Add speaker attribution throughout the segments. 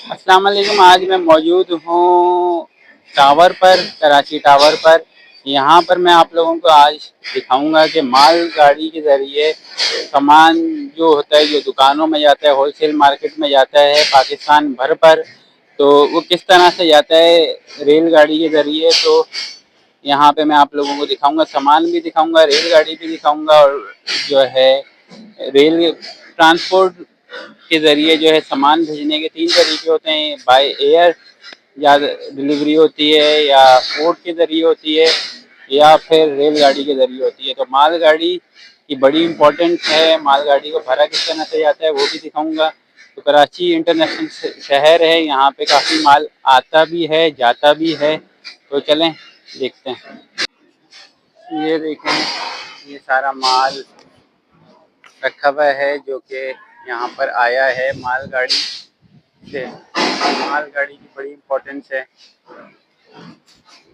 Speaker 1: अस्सलाम वालेकुम। आज मैं मौजूद हूँ टावर पर, कराची टावर पर। यहाँ पर मैं आप लोगों को आज दिखाऊंगा कि माल गाड़ी के ज़रिए सामान जो होता है, जो दुकानों में जाता है, होलसेल मार्केट में जाता है पाकिस्तान भर पर, तो वो किस तरह से जाता है रेलगाड़ी के ज़रिए। तो यहाँ पे मैं आप लोगों को दिखाऊंगा, सामान भी दिखाऊंगा, रेलगाड़ी भी दिखाऊंगा, और जो है रेल ट्रांसपोर्ट के ज़रिए जो है सामान भेजने के 3 तरीके होते हैं। बाय एयर या डिलीवरी होती है, या पोर्ट के ज़रिए होती है, या फिर रेलगाड़ी के ज़रिए होती है। तो मालगाड़ी की बड़ी इम्पोर्टेंस है। मालगाड़ी को भरा किस तरह से जाता है वो भी दिखाऊंगा। तो कराची इंटरनेशनल शहर है, यहाँ पे काफ़ी माल आता भी है, जाता भी है। तो चलें देखते हैं। ये देखें, ये सारा माल रखा हुआ है जो कि यहाँ पर आया है मालगाड़ी से। मालगाड़ी की बड़ी इम्पोर्टेंस है।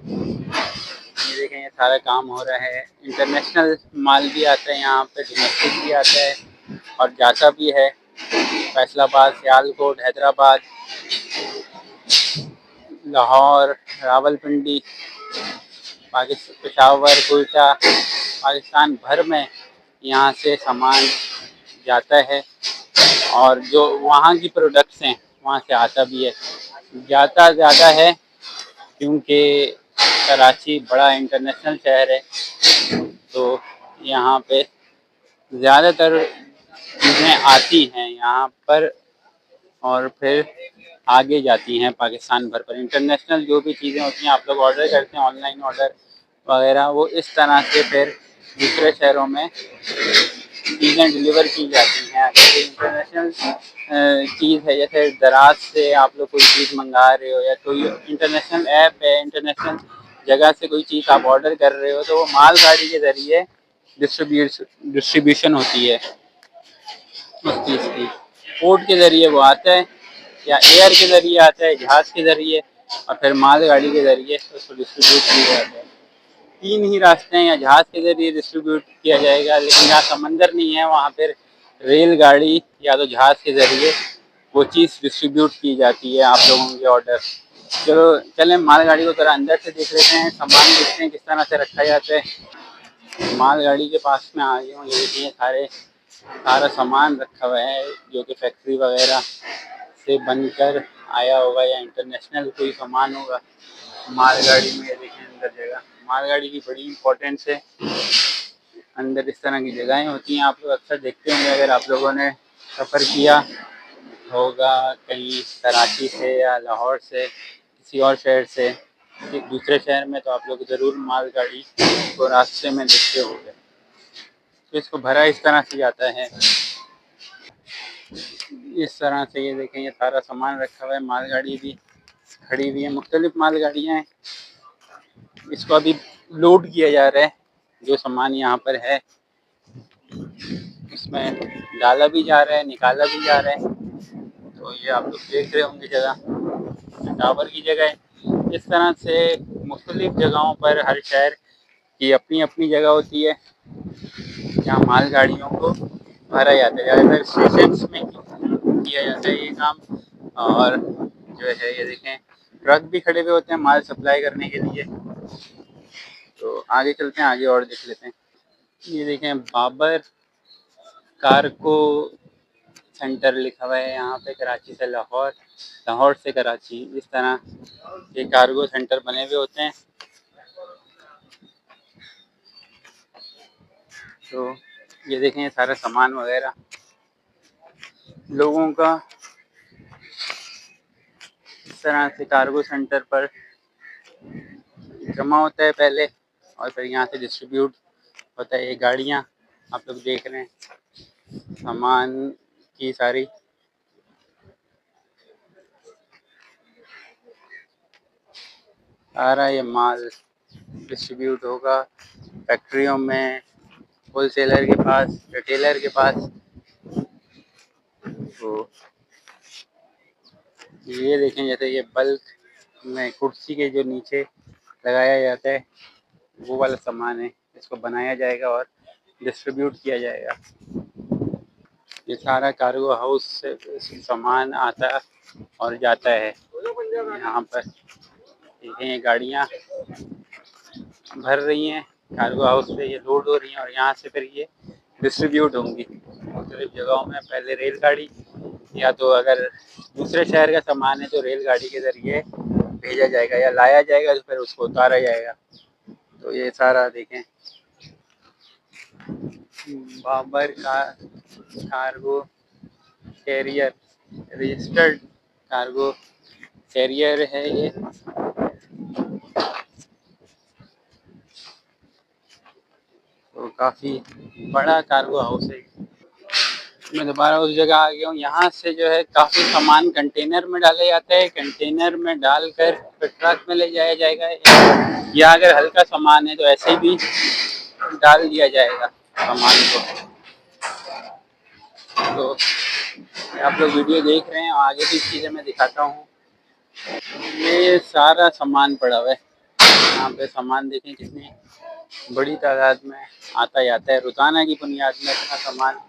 Speaker 1: ये देखें, ये सारा काम हो रहा है। इंटरनेशनल माल भी आता है यहाँ पे, डोमेस्टिक भी आता है और जाता भी है। फैसलाबाद, सियालकोट, हैदराबाद, लाहौर, रावलपिंडी, पाकिस्तान, पेशावर, कोयटा, पाकिस्तान भर में यहाँ से सामान जाता है। और जो वहाँ की प्रोडक्ट्स हैं वहाँ से आता भी है। जाता ज़्यादा है क्योंकि कराची बड़ा इंटरनेशनल शहर है, तो यहाँ पे ज़्यादातर चीज़ें आती हैं यहाँ पर और फिर आगे जाती हैं पाकिस्तान भर पर। इंटरनेशनल जो भी चीज़ें होती हैं, आप लोग ऑर्डर करते हैं, ऑनलाइन ऑर्डर वगैरह, वो इस तरह से फिर दूसरे शहरों में चीज़ें डिलीवर की जाती हैं। जैसे इंटरनेशनल चीज़ है, जैसे दराज से आप लोग कोई चीज़ मंगा रहे हो, या कोई इंटरनेशनल ऐप है, इंटरनेशनल जगह से कोई चीज़ आप ऑर्डर कर रहे हो, तो वो मालगाड़ी के ज़रिए डिस्ट्रीब्यूशन होती है उस चीज़ की। पोर्ट के ज़रिए वो आता है, या एयर के ज़रिए आता है, जहाज़ के ज़रिए, और फिर मालगाड़ी के ज़रिए उसको डिस्ट्रीब्यूट किया जाता है। 3 ही रास्ते हैं, या जहाज़ के ज़रिए डिस्ट्रीब्यूट किया जाएगा, लेकिन जहाँ समंदर नहीं है वहाँ पर रेलगाड़ी या तो जहाज़ के ज़रिए वो चीज़ डिस्ट्रीब्यूट की जाती है आप लोगों के ऑर्डर। चलो चलें मालगाड़ी को थोड़ा अंदर से देख लेते हैं, सामान देखते हैं किस तरह से रखा जाता है। मालगाड़ी के पास में आ गए हूँ। ये देखिए सारा सामान रखा हुआ है जो कि फैक्ट्री वगैरह से बनकर आया होगा, या इंटरनेशनल कोई सामान होगा मालगाड़ी में। ये देखें अंदर जगह, मालगाड़ी की बड़ी इम्पोर्टेंस है। अंदर इस तरह की जगहें होती हैं, आप लोग अक्सर देखते होंगे अगर आप लोगों ने सफ़र किया होगा कहीं कराची से या लाहौर से, किसी और शहर से दूसरे शहर में, तो आप लोग ज़रूर मालगाड़ी को रास्ते में देखते होंगे। तो इसको भरा इस तरह से जाता है, इस तरह से। ये देखें, ये सारा सामान रखा हुआ है। मालगाड़ी भी खड़ी हुई है, मुख्तलिफ मालगाड़ियाँ हैं। इसको अभी लोड किया जा रहा है, जो सामान यहाँ पर है इसमें डाला भी जा रहा है, निकाला भी जा रहा है। तो ये आप लोग देख रहे होंगे जगह, टावर की जगह है। इस तरह से मुख्तलिफ जगहों पर हर शहर की अपनी अपनी जगह होती है जहाँ मालगाड़ियों को भरा जाता है। ज़्यादातर स्टेशन में किया जाता है ये काम। और जो है ये देखें, ट्रक भी खड़े हुए होते हैं माल सप्लाई करने के लिए। तो आगे चलते हैं, आगे और देख लेते हैं। ये देखें, बाबर कार्गो सेंटर लिखा हुआ है यहाँ पे। कराची से लाहौर, लाहौर से कराची, इस तरह ये कार्गो सेंटर बने हुए होते हैं। तो ये देखें, ये सारा सामान वगैरह लोगों का इस तरह से कार्गो सेंटर पर जमा होता है पहले, और फिर यहाँ से डिस्ट्रीब्यूट होता है। ये गाड़ियाँ आप लोग देख रहे हैं सामान की सारी। सारा ये माल डिस्ट्रीब्यूट होगा फैक्ट्रियों में, होलसेलर के पास, रिटेलर के पास। तो ये देखें, जैसे ये बल्क में कुर्सी के जो नीचे लगाया जाता है वो वाला सामान है। इसको बनाया जाएगा और डिस्ट्रीब्यूट किया जाएगा। ये सारा कार्गो हाउस से सामान आता और जाता है। यहाँ पर देखें ये गाड़ियाँ भर रही हैं कार्गो हाउस से, ये लोड हो रही हैं और यहाँ से फिर ये डिस्ट्रीब्यूट होंगी मुख्तलिफ जगहों में। पहले रेलगाड़ी, या तो अगर दूसरे शहर का सामान है तो रेलगाड़ी के ज़रिए भेजा जाएगा या लाया जाएगा, तो फिर उसको उतारा जाएगा। तो ये सारा देखें बाबर का cargo carrier, registered cargo carrier है ये। तो काफ़ी बड़ा कार्गो हाउस है। मैं दोबारा उस जगह आ गया हूँ। यहाँ से जो है काफ़ी सामान कंटेनर में डाला जाता है, कंटेनर में डालकर फिर ट्रक में ले जाया जाएगा, या अगर हल्का सामान है तो ऐसे ही भी डाल दिया जाएगा सामान को। तो आप लोग वीडियो देख रहे हैं, आगे भी चीज़ें मैं दिखाता हूँ। ये सारा सामान पड़ा हुआ है यहाँ पे। सामान देखें कितनी बड़ी तादाद में आता जाता है रोज़ाना की बुनियाद में इतना सामान।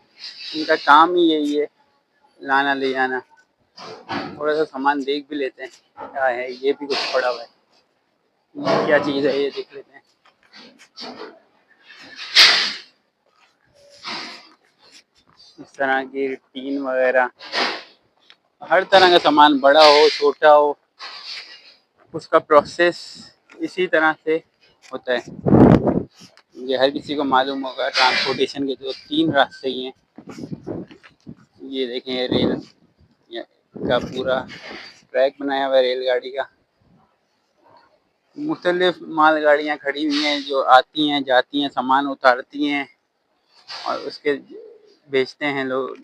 Speaker 1: इनका काम ही यही है, लाना ले जाना। थोड़ा सा सामान देख भी लेते हैं क्या है। ये भी कुछ पड़ा हुआ है, ये क्या चीज़ है ये देख लेते हैं। इस तरह की टीन वगैरह, हर तरह का सामान, बड़ा हो छोटा हो, उसका प्रोसेस इसी तरह से होता है। ये हर किसी को मालूम होगा, ट्रांसपोर्टेशन के जो 3 रास्ते ही हैं। ये देखें रेल का पूरा ट्रैक बनाया हुआ है रेलगाड़ी का। मुख्तलिफ मालगाड़ियाँ खड़ी हुई हैं जो आती हैं जाती हैं, सामान उतारती हैं और उसके बेचते हैं लोग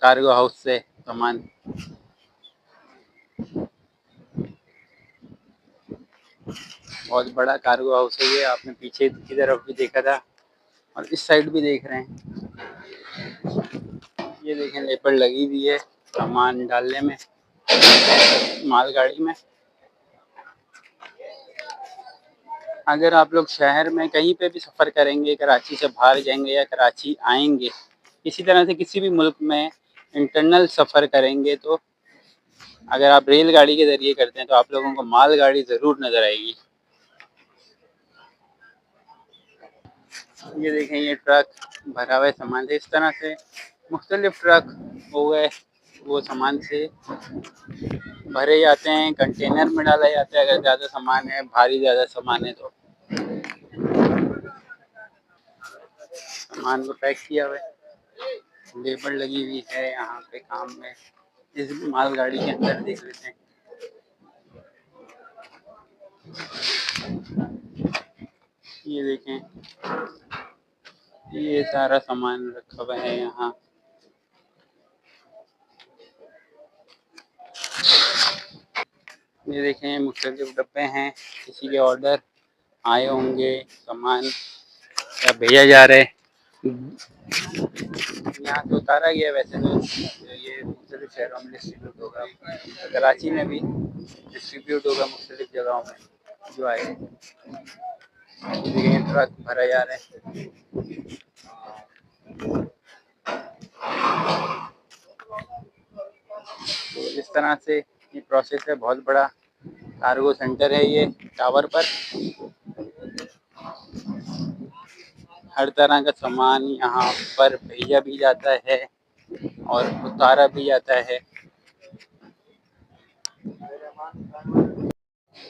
Speaker 1: कार्गो हाउस से सामान। बहुत बड़ा कार्गो हाउस है ये। आपने पीछे की तरफ भी देखा था और इस साइड भी देख रहे हैं। ये देखें लेबर लगी हुई है सामान डालने में मालगाड़ी में। अगर आप लोग शहर में कहीं पे भी सफ़र करेंगे, कराची से बाहर जाएंगे या कराची आएंगे, इसी तरह से किसी भी मुल्क में इंटरनल सफ़र करेंगे, तो अगर आप रेलगाड़ी के ज़रिए करते हैं तो आप लोगों को मालगाड़ी ज़रूर नज़र आएगी। ये देखें ये ट्रक भरा हुआ सामान से। इस तरह से मुख्तलिफ ट्रक हो गए, वो सामान से भरे जाते हैं, कंटेनर में डाला जाता है। अगर ज़्यादा सामान है, भारी ज़्यादा सामान है तो सामान को पैक किया हुआ है। लेबर लगी हुई है यहाँ पे काम में। इस मालगाड़ी के अंदर देख लेते हैं। ये देखें ये सारा सामान रखा हुआ है यहाँ। ये देखें मुख्तलिफ डब्बे हैं, किसी के ऑर्डर आए होंगे, सामान या भेजा जा रहा है। यहाँ तो उतारा गया, वैसे तो ये मुख्तलिफ शहरों में डिस्ट्रीब्यूट होगा, कराची में भी डिस्ट्रीब्यूट होगा मुख्तलिफ जगहों में जो आए। ये ट्रक भरा जा रहा है। तो इस तरह से ये प्रोसेस है। बहुत बड़ा कार्गो सेंटर है ये टावर पर। हर तरह का सामान यहाँ पर भेजा भी जाता है और उतारा भी जाता है।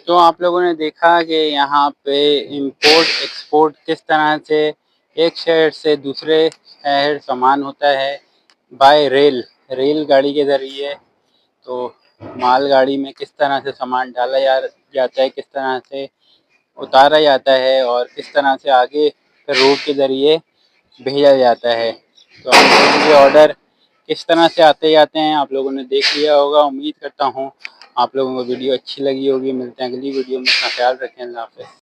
Speaker 1: तो आप लोगों ने देखा कि यहाँ पे इंपोर्ट एक्सपोर्ट किस तरह से एक शहर से दूसरे शहर सामान होता है बाय रेलगाड़ी के ज़रिए। तो मालगाड़ी में किस तरह से सामान डाला जाता है, किस तरह से उतारा जाता है और किस तरह से आगे रोड के ज़रिए भेजा जाता है। तो आप लोगों के ऑर्डर किस तरह से आते जाते हैं आप लोगों ने देख लिया होगा। उम्मीद करता हूँ आप लोगों को वीडियो अच्छी लगी होगी। मिलते हैं अगली वीडियो में। अपना ख्याल रखें। अल्लाह हाफ़िज़।